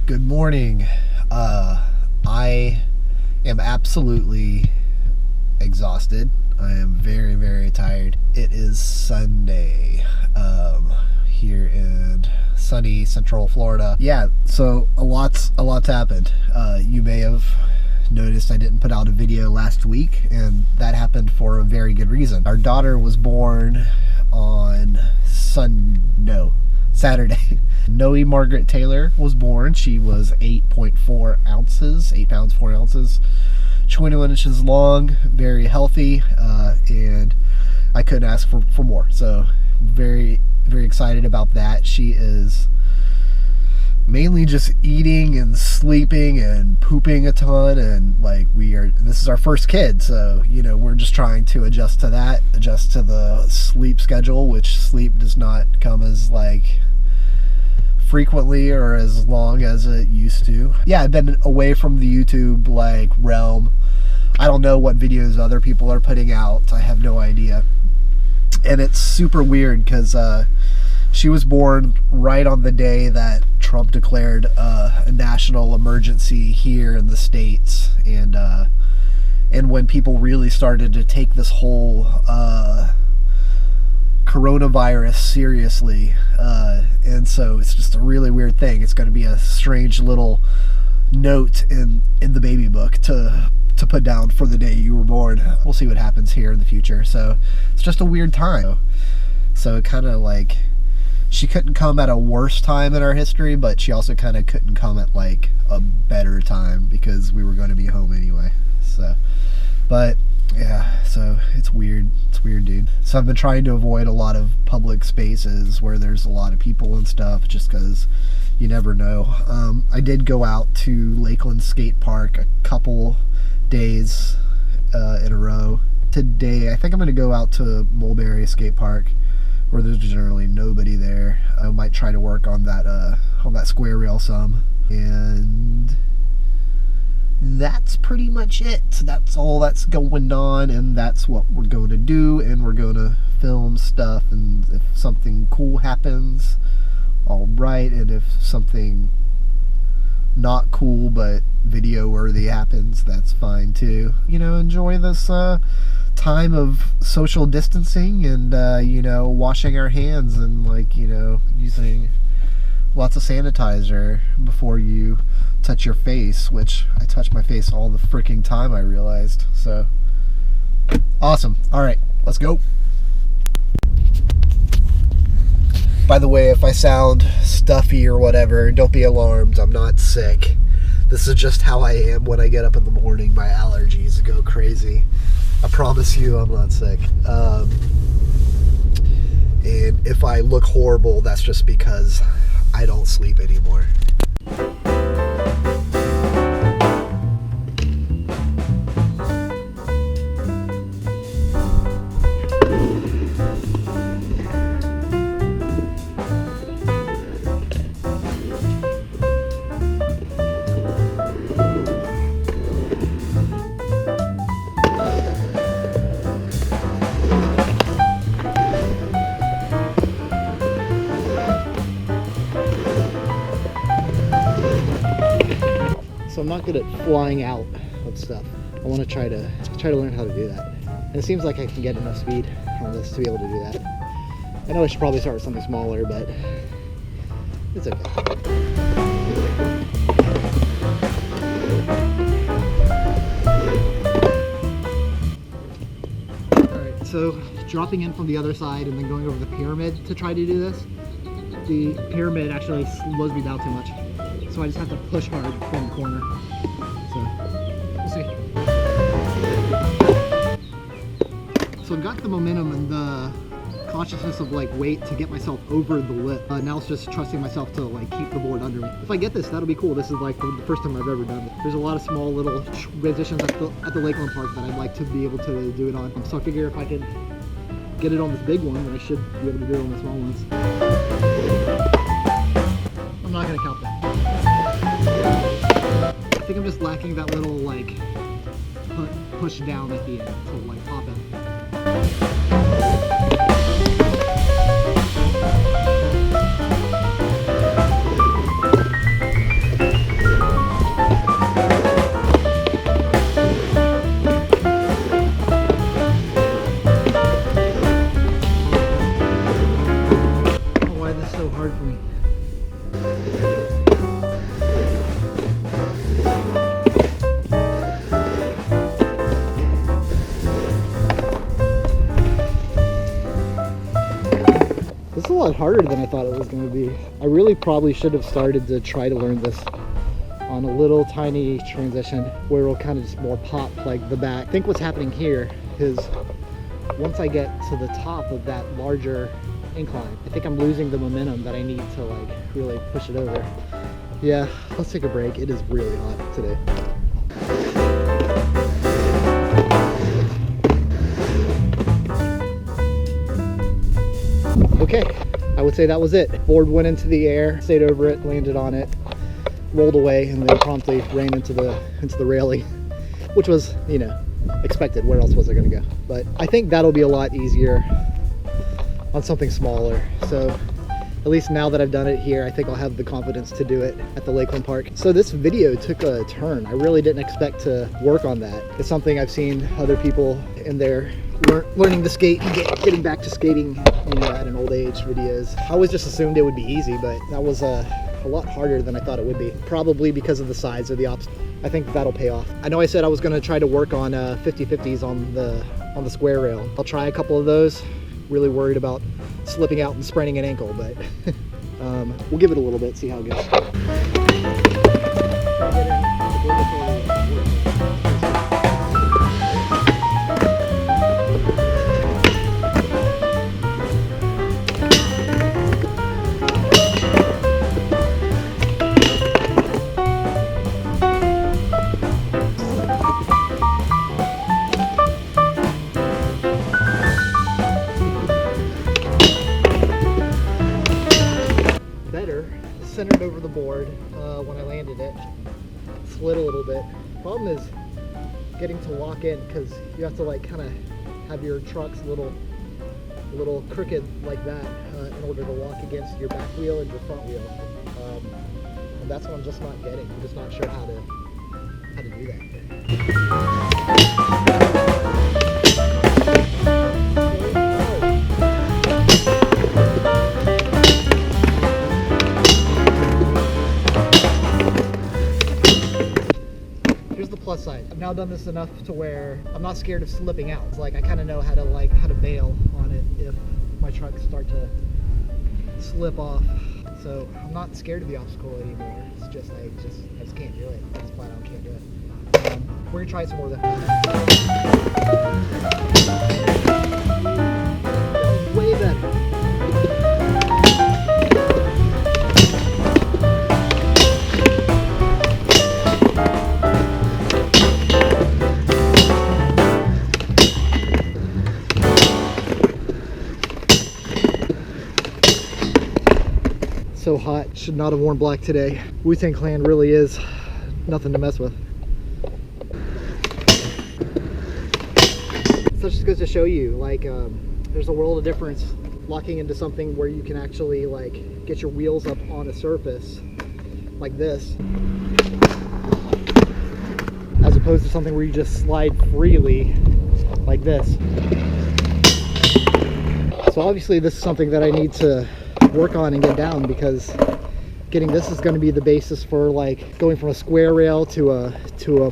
Good morning. I am absolutely exhausted. I am very, very tired. It is Sunday here in sunny Central Florida. Yeah, so a lot's happened. You may have noticed I didn't put out a video last week, and that happened for a very good reason. Our daughter was born on Saturday. Noey Margaret Taylor was born. She was 8.4 ounces, 8 pounds 4 ounces, 21 inches long, very healthy, and I couldn't ask for more. So very, very excited about that. She is mainly just eating and sleeping and pooping a ton, and this is our first kid, so we're just trying to adjust to that, adjust to the sleep schedule, which sleep does not come as frequently or as long as it used to. Yeah, I've been away from the YouTube realm. I don't know what videos other people are putting out. I have no idea, and it's super weird because she was born right on the day that Trump declared a national emergency here in the States, and when people really started to take this whole coronavirus seriously, and so it's just a really weird thing. It's going to be a strange little note in the baby book to put down for the day you were born. We'll see what happens here in the future. So it's just a weird time. So it kind of she couldn't come at a worse time in our history, but she also kind of couldn't come at a better time because we were going to be home anyway. So, but yeah, so it's weird. It's weird, dude. So I've been trying to avoid a lot of public spaces where there's a lot of people and stuff, just because you never know. I did go out to Lakeland Skate Park a couple days in a row. Today, I think I'm going to go out to Mulberry Skate Park, where there's generally nobody there. I might try to work on that square rail some, and that's pretty much it. That's all that's going on, and that's what we're going to do, and we're going to film stuff, and if something cool happens, all right, and if something not cool but video worthy happens, that's fine too. Enjoy this time of social distancing and washing our hands and using lots of sanitizer before you touch your face, which I touch my face all the freaking time, I realized. So awesome. All right, let's go. By the way, if I sound stuffy or whatever, don't be alarmed. I'm not sick. This is just how I am when I get up in the morning. My allergies go crazy. I promise you I'm not sick. And if I look horrible, that's just because I don't sleep anymore. So I'm not good at flying out of stuff. I want to try to learn how to do that. And it seems like I can get enough speed on this to be able to do that. I know I should probably start with something smaller, but it's okay. Alright, so dropping in from the other side and then going over the pyramid to try to do this. The pyramid actually slows me down too much. So I just have to push hard from the corner. So, we'll see. So I've got the momentum and the consciousness of weight to get myself over the lip. Now it's just trusting myself to keep the board under me. If I get this, that'll be cool. This is the first time I've ever done it. There's a lot of small little transitions at the Lakeland Park that I'd like to be able to do it on. So I figure if I can get it on this big one, then I should be able to do it on the small ones. I'm not gonna count that. I think I'm just lacking that little push down at the end to pop it. lot harder than I thought it was going to be. I really probably should have started to try to learn this on a little tiny transition where it'll kind of just more pop like the back. I think what's happening here is once I get to the top of that larger incline, I think I'm losing the momentum that I need to like really push it over. Yeah, let's take a break. It is really hot today. Okay, I would say that was it. Board went into the air, stayed over it, landed on it, rolled away, and then promptly ran into the railing, which was, you know, expected. Where else was I going to go? But I think that'll be a lot easier on something smaller. So at least now that I've done it here, I think I'll have the confidence to do it at the Lakeland Park. So this video took a turn. I really didn't expect to work on that. It's something I've seen other people in their learning to skate and getting back to skating, you know, at an old age videos. I always just assumed it would be easy, but that was a lot harder than I thought it would be. Probably because of the size of the obstacle. I think that'll pay off. I know I said I was going to try to work on 50-50s on the square rail. I'll try a couple of those. Really worried about slipping out and spraining an ankle, but we'll give it a little bit, see how it goes. Centered over the board when I landed it. Slid a little bit. Problem is getting to lock in because you have to like kind of have your trucks a little crooked like that in order to lock against your back wheel and your front wheel. And that's what I'm just not getting. I'm just not sure how to do that. Plus side, I've now done this enough to where I'm not scared of slipping out. It's like I kind of know how to bail on it if my trucks start to slip off. So I'm not scared of the obstacle anymore. It's just I just can't do it. I just flat out can't do it. We're gonna try it some more though. Way better. So hot, should not have worn black today. Wu-Tang Clan really is nothing to mess with. So it just goes to show you, like, there's a world of difference locking into something where you can actually like get your wheels up on a surface like this, as opposed to something where you just slide freely like this. So obviously this is something that I need to work on and get down, because getting this is going to be the basis for like going from a square rail to a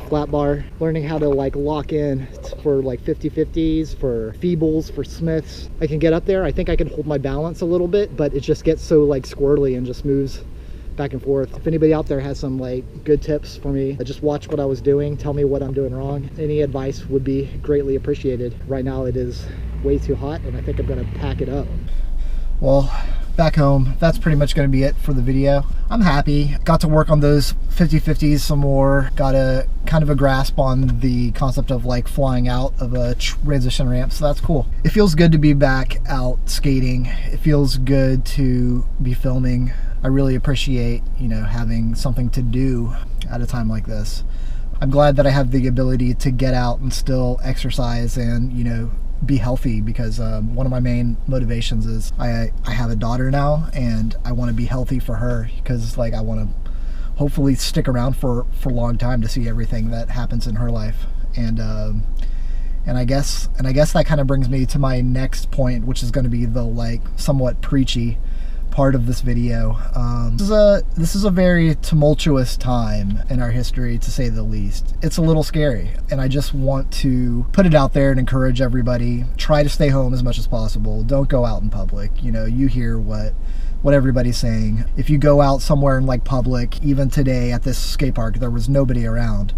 flat bar, learning how to like lock in for like 50-50s, for Feebles, for Smiths. I can get up there. I think I can hold my balance a little bit, but it just gets so like squirrely and just moves back and forth. If anybody out there has some like good tips for me, just watch what I was doing, tell me what I'm doing wrong. Any advice would be greatly appreciated. Right now it is way too hot and I think I'm going to pack it up. Well, back home, that's pretty much going to be it for the video. I'm happy. Got to work on those 50-50s some more. Got a kind of a grasp on the concept of like flying out of a transition ramp, so that's cool. It feels good to be back out skating. It feels good to be filming. I really appreciate, you know, having something to do at a time like this. I'm glad that I have the ability to get out and still exercise and, you know, be healthy, because one of my main motivations is I have a daughter now and I want to be healthy for her, because like I want to hopefully stick around for a long time to see everything that happens in her life. And I guess that kind of brings me to my next point, which is going to be the like somewhat preachy part of this video. This is a very tumultuous time in our history, to say the least. It's a little scary, and I just want to put it out there and encourage everybody. Try to stay home as much as possible. Don't go out in public. You know, you hear what everybody's saying. If you go out somewhere in like public, even today at this skate park, there was nobody around.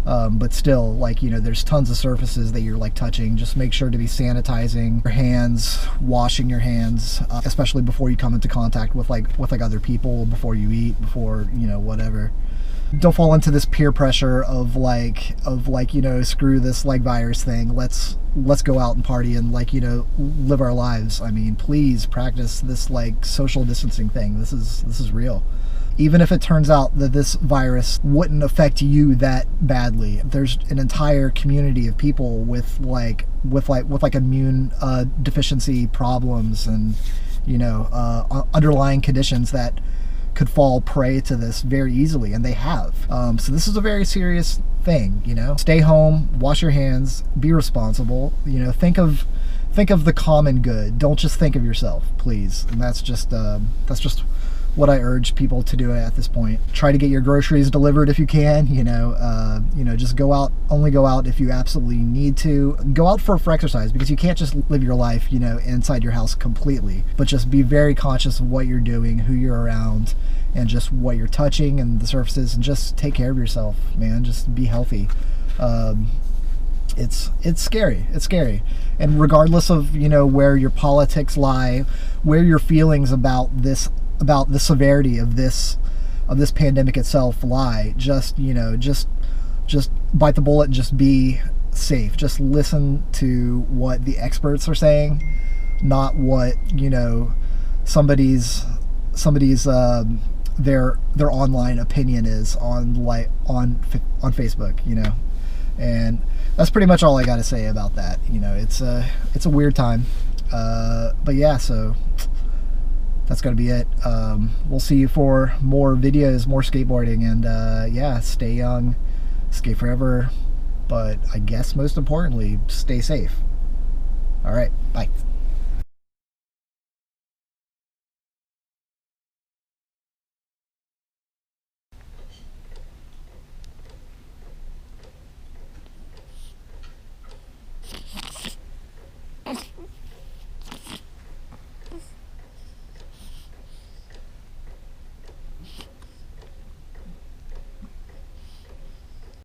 But still, like, you know, there's tons of surfaces that you're like touching. Just make sure to be sanitizing your hands, washing your hands, especially before you come into contact with like other people, before you eat, before, you know, whatever. Don't fall into this peer pressure of like, you know, screw this like virus thing. Let's go out and party and like, you know, live our lives. I mean, please practice this like social distancing thing. This is real. Even if it turns out that this virus wouldn't affect you that badly, there's an entire community of people with immune deficiency problems and, you know, underlying conditions that could fall prey to this very easily, and they have. So this is a very serious thing, you know. Stay home, wash your hands, be responsible, you know, think of the common good. Don't just think of yourself, please. And that's just what I urge people to do at this point. Try to get your groceries delivered if you can, you know, just only go out if you absolutely need to. Go out for exercise, because you can't just live your life, you know, inside your house completely, but just be very conscious of what you're doing, who you're around, and just what you're touching and the surfaces, and just take care of yourself, man. Just be healthy. It's scary. It's scary. And regardless of, you know, where your politics lie, where your feelings about the severity of this pandemic itself lie, just, you know, just bite the bullet and just be safe. Just listen to what the experts are saying, not what, you know, somebody's their online opinion is on Facebook, you know. And that's pretty much all I got to say about that. You know, it's a weird time, but yeah, so that's going to be it. We'll see you for more videos, more skateboarding, and yeah, stay young, skate forever, but I guess most importantly, stay safe. All right, bye.